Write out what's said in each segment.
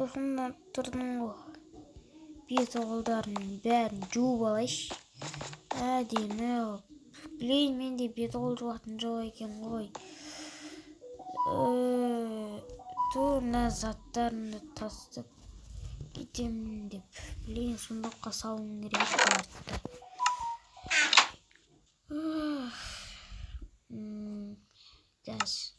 ұйқымнан тұрдым ғой. Бет-қолдарының бәрін жуып алайыншы. Әдемі қылып. Білейін, менде бет-қол жуатын жоқ екен ғой. Мына заттарымды тастап кетемін деп. Білейін, сундукка салуым керек артта. Газ.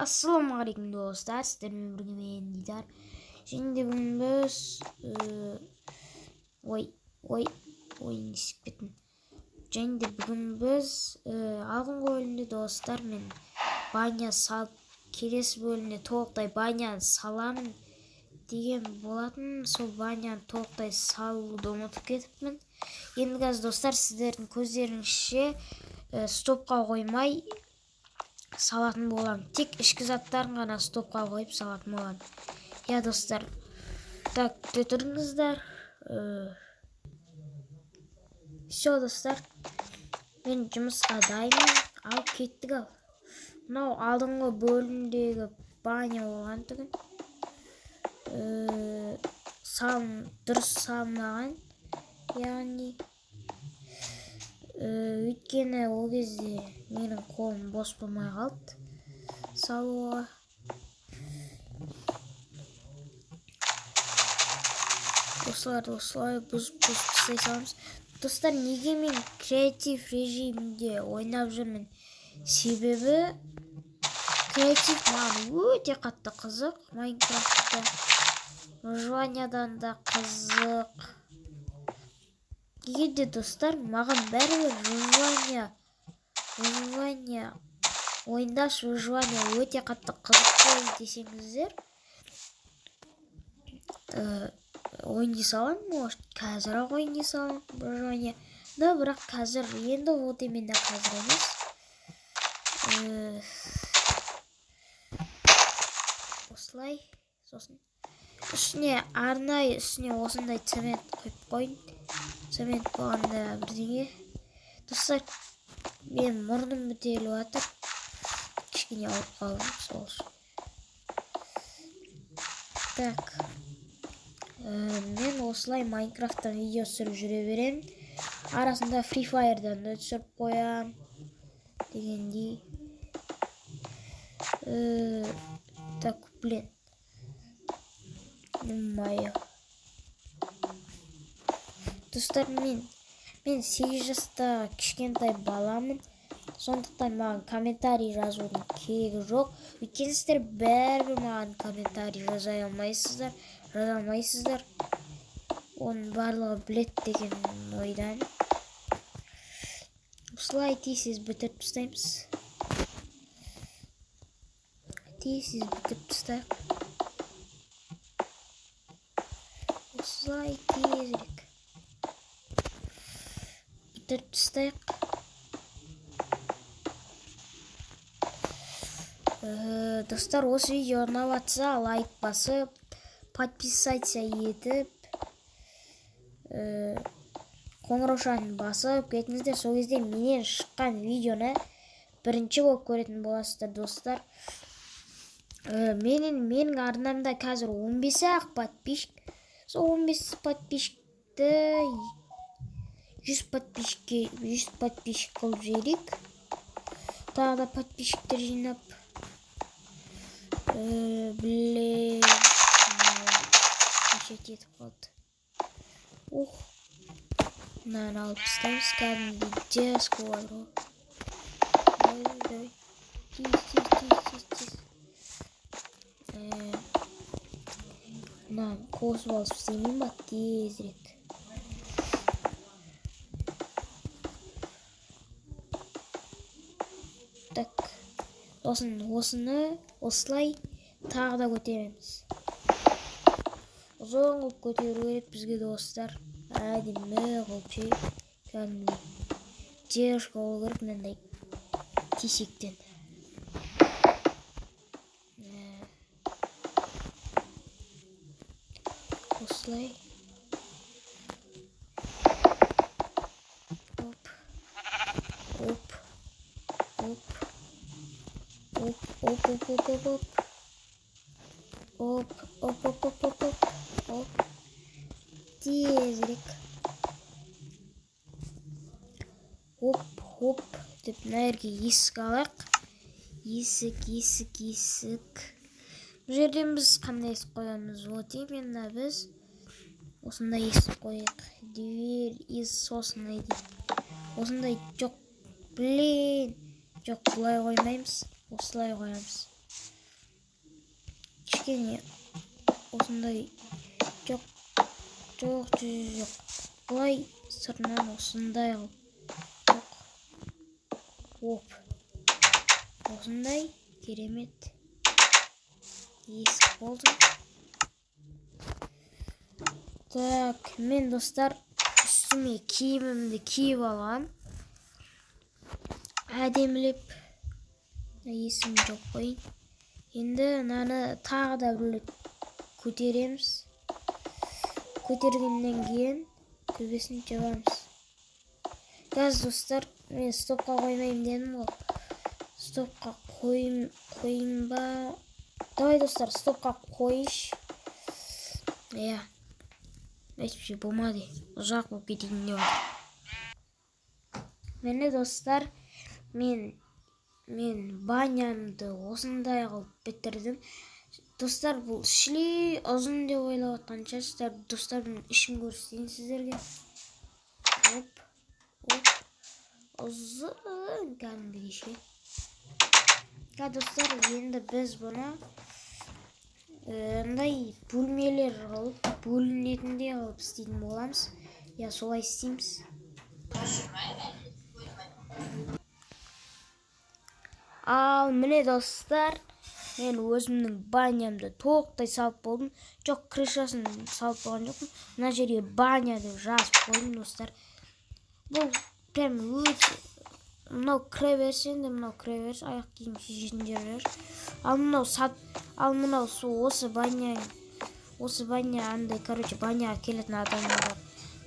Ассалаумағалейкум достар, сіздермен бірге мен Дидар. Şimdi бүгін біз ойын ісіп кеттім. Және бүгін біз алдыңғы бөлімде достар мен баня салып, келесі бөлімде толықтай баня саламын деген болатын. Сол баняны толықтай салуды ұмытып кетіппін. Енді қазір достар, сіздердің көздеріңізше стопқа қоймай салатын болам. Тек ішкі заттарын ғана стопқа қойып салатын болам. Я достар, так тұрыңыздар. Все достар, мен жұмысқа дайынмын. Алып кеттік ал. Мынау алдыңғы бөлімдегі баня болған түгін. Дұрыс салмаған. Яғни өйткені ол кезде менің қолым бос болмай қалды салуға. Осылай бұзып тастай саламыз. Достар, неге мен креатив режимде ойнап жүрмін? Себебі креатив маған өте қатты қызық. Майнкрафтта выживаниядан да қызық. Егерде достар, маған бәрібір выживания ойындаш выживания өте қатты қызық қой десеңіздер, ойындай салам, может, қазір ойындай салам выживания. Да, бірақ қазір енді вот еменде қазір емес. Осылай, сосын үстіне осындай цемент құйып қойын. Цемент болғанда бірдеңе. Достар, мен мұрным бітеліп жатыр. Кішкене алып қалдым, сол үшін. Так, мен осылай Майнкрафттан видео түсіріп жүре берем. Арасында Free Fire'дан да түсіріп қоям дегендей. Так, блин. Мое. Достар, мен 8 жаста кішкентай баламын. Сондықтан маған комментарий жазудың керегі жоқ. Өйткені сіздер бәрібір маған комментарий жаза алмайсыздар. Оның барлығы білет деген ойдан. Осылай тез бітіріп тастаймыз. Осылай тезірек бітіріп тастайық. Достар, осы видео ұнап жатса лайк басып, подписаться етіп, қоңыраушаны басып кетіңіздер. Сол кезде менен шыққан видеоны бірінші болып көретін боласыздар достар. Менің арнамда қазір 15-ақ подписчик. Сол 15 подписчикті 100 подписчик қылып жіберейік. Тағы да подписчиктер жинап. Блин, неше кетіп қалды. Мынаны алып тастаймыз. Кәдімгідей дескі болады ғой. Тез. Мынаны қосып алып істемейін ба? Тезірек. Так, осыны осылай тағы да көтереміз. Ұзын қылып көтеру керек бізге достар. Әдемі қылып ше. Кәдімгідей дешкі болу керек мынандай тесектен. Осылай. Оп, оп, оп, оп. Оп, оп, оп, оп, оп, оп. Оп. Тезірек. Оп, оп. Деп мына жерге есік алайық. Есік. Бұл жерден біз қандай есік қоямыз? Вот именно біз осындай есік қояйық. Дверь из осындай дейді. Осындай жоқ. Блин. Жоқ, бұлай қоймаймыз. Осылай қоямыз. Кішкене осындай жоқ. Бұлай сыртынан осындай қыл. Жоқ. Оп. Осындай керемет есік болды. Так, мен достар үстіме киімімді киіп алғам. Әдемілеп. Есім жоқ қойын. Енді наны тағы да бір көтереміз. Көтергеннен кейін көбесін жабамыз. Газ достар, мен стопқа қоймайым дедім ғой. Стопқа қойым ба? Давай достар, стопқа қойыш. Әйтпесе болмады. Ұзақ болып кетейін деп отыр. Мені достар, мен банямды осындай қылып бітірдім. Достар, бұл шли ұзын деп ойлап отқан шығарсыздар. Достар, мен ішін көрсетейін сіздерге. Оп. Ұзын кәдімгідей ше. Достар, енді біз бұны андай бөлмелер қылып, бөлінетіндей қылып істейтін боламыз. Солай істейміз. Ал міне достар, мен өзімнің банямды толықтай салып болдым. Жоқ, крышасын салып болған жоқпын. Мына жерге баня деп жазып қойдым достар. Бұл прям өте мынау кіре берсең де мынау кіре берсін, аяқ киім шешетін жерлер. Ал мынау осы баня андай, баня келетін адамдар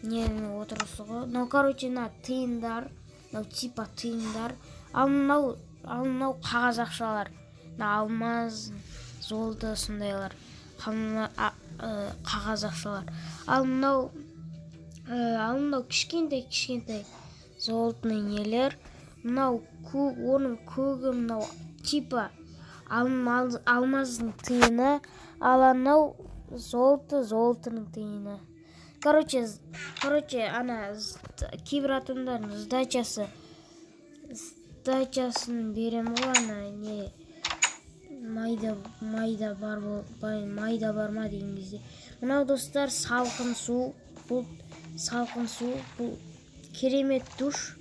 нені отырысы ғой. Мынау, тиындар, мынау типа тиындар. Ал мынау қағаз ақшалар. Алмаз, золото сондайлар. Қағаз ақшалар. Ал мынау кішкентай золотный нелер. Мынау оның көгі, мынау типа алмаздың тиыны. Ал анау золотының тиыны. Ана кейбір атомдардың сдачасын берем ғой, ана майда бар ма деген кезде. Мынау достар салқын су. Бұл керемет душ.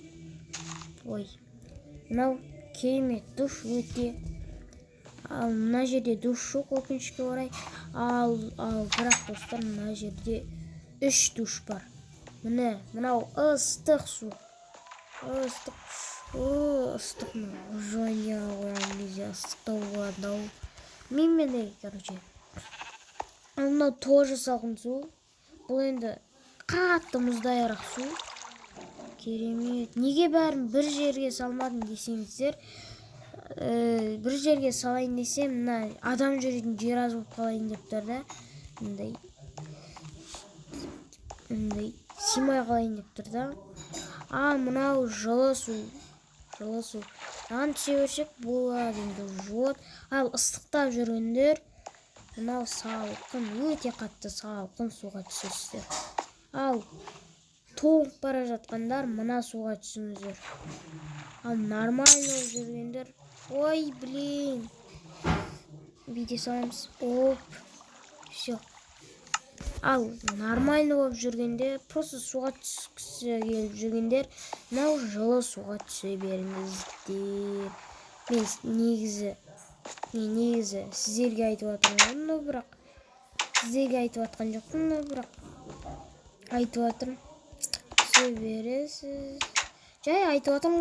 Мынау керемет душ өте. Ал мына жерде душ жоқ, өкінішке орай. Ал бірақ достар, мына жерде 3 душ бар. Мынау ыстық су. Ыстық мынау. Жоя қойған кезде ыстықтау болады. Менде, Ал мынау тоже салқын су. Бұл енді қатты мұздайырақ су. Керемет. Неге бәрін бір жерге салмадым десеңіздер, бір жерге салайын десем, мына адам жүретін жер аз болып қалайын деп тұр да. Симай қалайын деп тұр да. Мынау жылы су. Түсе берсек болады енді жуат. Ал ыстықтап жүргендер, мынау салқын, өте қатты салқын суға түсесіздер. Ал тоңып бара жатқандар мына суға түсіңіздер. Ал нормально жүргендер, ой, блин. Бейте саламыз. Оп. Все. Ал нормально болып жүргенде, просто суға түскісі келіп жүргендер, мынау жылы суға түсе беріңіздер. Мен негізі сіздерге айтып отырмын, бірақ сіздерге айтып атқан жоқпын, бірақ айтып отырмын. Түсе бересіз. Жай айтып отырмын,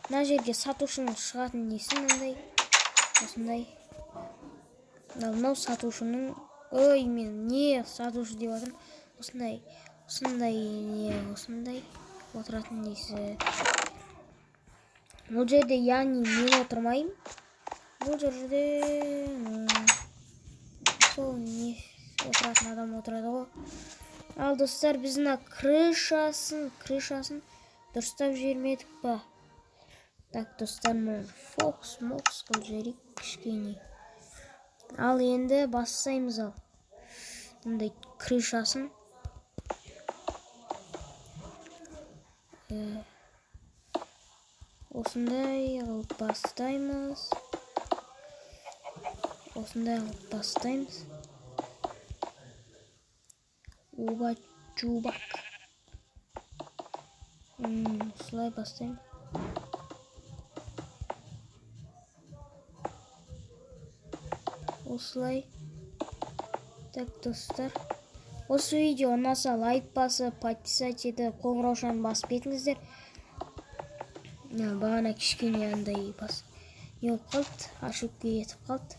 мына жерге сатушының шығатын несін осындай. Мынау сатушының, мен не сатушы деп отырмын, осындай отыратын несі. Бұл жерде яғни мен отырмайым. бұл жерде сол не отыратын адам отырады ғой. Ал достар, біз мына крышасын дұрыстап жібермедік па? Так, достар, фокус қылып жіберейік кішкене. Ал енді бастаймыз. Ал мындай крышасын осындай қылып бастаймыз. Уба-чубак. Осылай бастаймыз. Осылай. Так, достар. Осы видео ұнаса лайк басып, подписать етіп, қоңыраушаны басып кетіңіздер. Бағана кішкене андай бас не болып қалды, ошибка етіп қалды.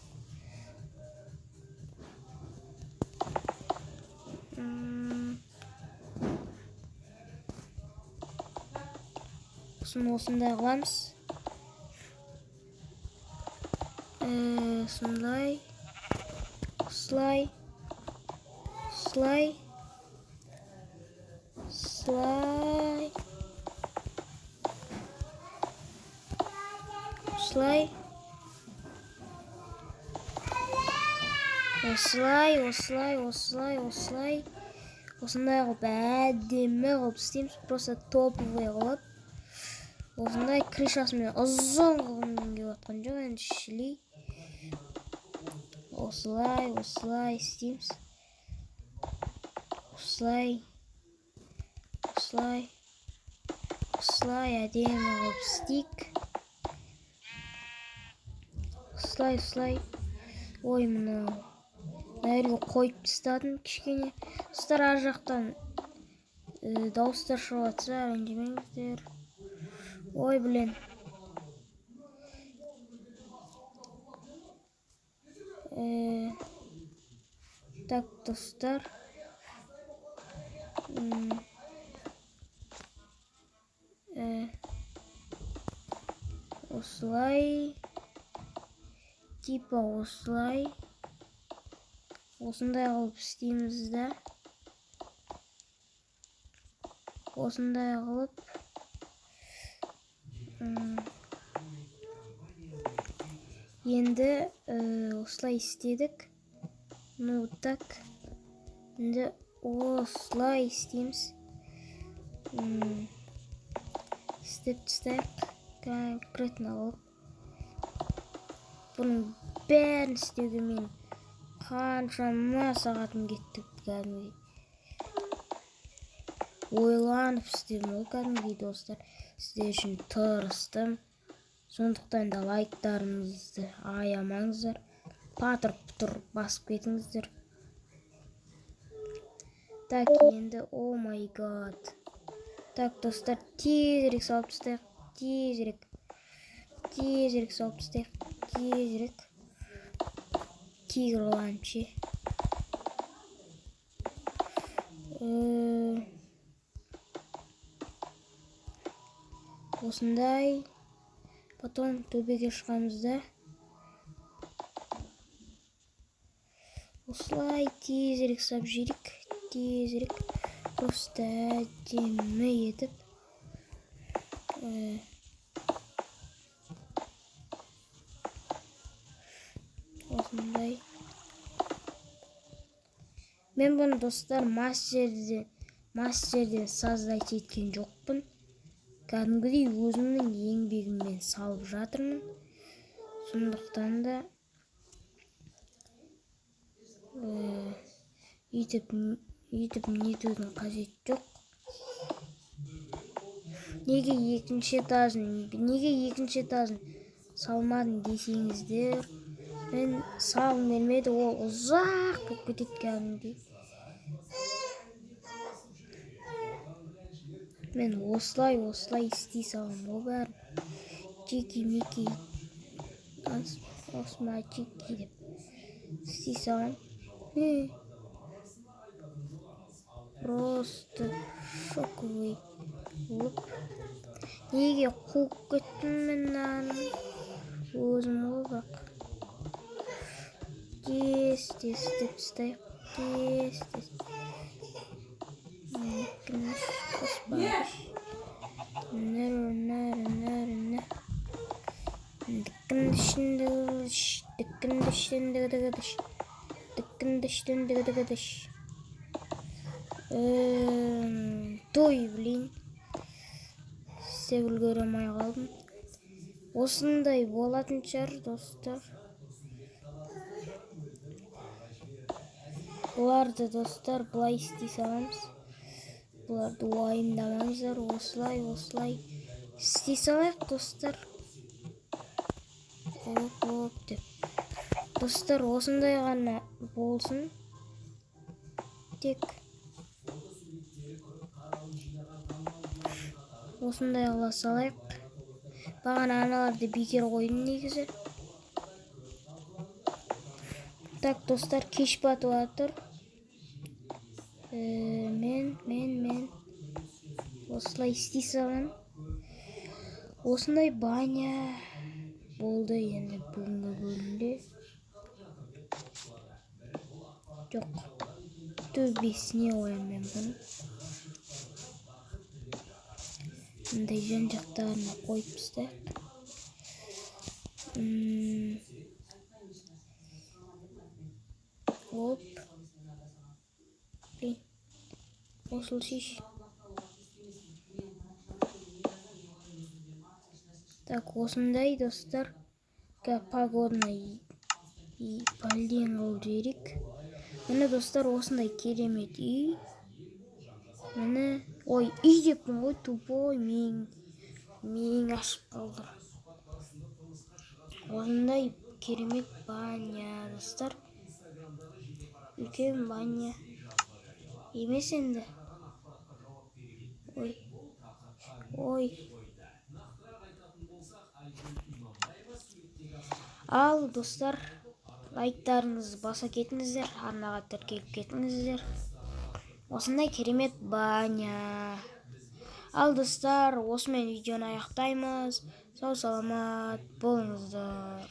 Осындай қыламыз. Осындай. Слай. Осындай қылып әдемі қылып істейміз. Просто топовый қылып. Осындай крышасымен ұзын қылғым келіп жатқан жоқ, енді шілей. Осылай істейміз. Осылай әдемі қылып істейік. Осылай. Ой, мынау нәрге қойып тастадым кішкене. Достар, ар жақтан дауыстар шығып жатса, ренжімеңіздер. Ой, блин. Так, достар. Осылай. Типа осылай. Осындай қылып істейміз да. Осындай қылып. Енді осылай істедік. Ну, так. Енді осылай істейміз. Істеп тастайық. Конкретно қылып. Бұның бәрін істеуге мен қаншама сағатым кетті кәдімгідей. Ойланып істедім ғой кәдімгідей, достар. Сіздер үшін тырыстым. Сондықтан да лайктарыңызды аямаңыздар. Патыр-пұтыр басып кетіңіздер. Так, енді, о май гад. Так, достар, тезірек салып тастайық. Тезірек салып тастайық. Тигр оламын ше. Осындай. Потом төбеге шығамыз да. Осылай тезірек сап жирік. Тезірек. Просто әдемі етіп. Осындай. Мен бұны, достар, мастерден создать еткен жоқпын. Кәдімгідей өзімнің еңбегіммен салып жатырмын. Сондықтан да етіп нетудің қажет жоқ. Неге екінші этажын салмадың десеңіздер, мен салғым келмеді, ол ұзақ болып кетеді кәдімгідей. Мен осылай істей салам ғой бәрін. Чики-мики. Осыма чики деп істей салам. Просто шоковый болып. Неге қуып кеттім мен өзім ғой бірақ. Тез деп тастайық. Тез. Қоспағыш. Той, блин. Істеп үлгере алмай қалдым. Осындай болатын шығар, достар. Бұларды, достар, бұлай істей саламыз. Бұларды уайымдамаңыздар. Осылай істей салайық, достар. Оп деп. Достар, осындай ғана болсын. Тек осындай қыла салайық. Бағана аналарды бекер қойдым негізі. Так, достар, кеш батып жатыр. Мен осылай істей салам. Осындай баня болды енді бүгінгі бөлімде. Жоқ, төбесіне қоям мен бұны. Мындай жан-жақтарына қойып тастайық. Оп. Блин. Осыл шиш. Так, осындай, достар. Погодный и пальден қылып жіберейік. Міне, достар, осындай керемет үй. Міне, ой, үй деппін ғой, тупой, мен ашып қалдым. Осындай керемет баня, достар. Үлкен баня емес енді. Ой. Ал, достар, лайктарыңызды баса кетіңіздер, арнаға тіркеліп кетіңіздер. Осындай керемет баня. Ал, достар, осымен видеоны аяқтаймыз. Сау саламат болыңыздар.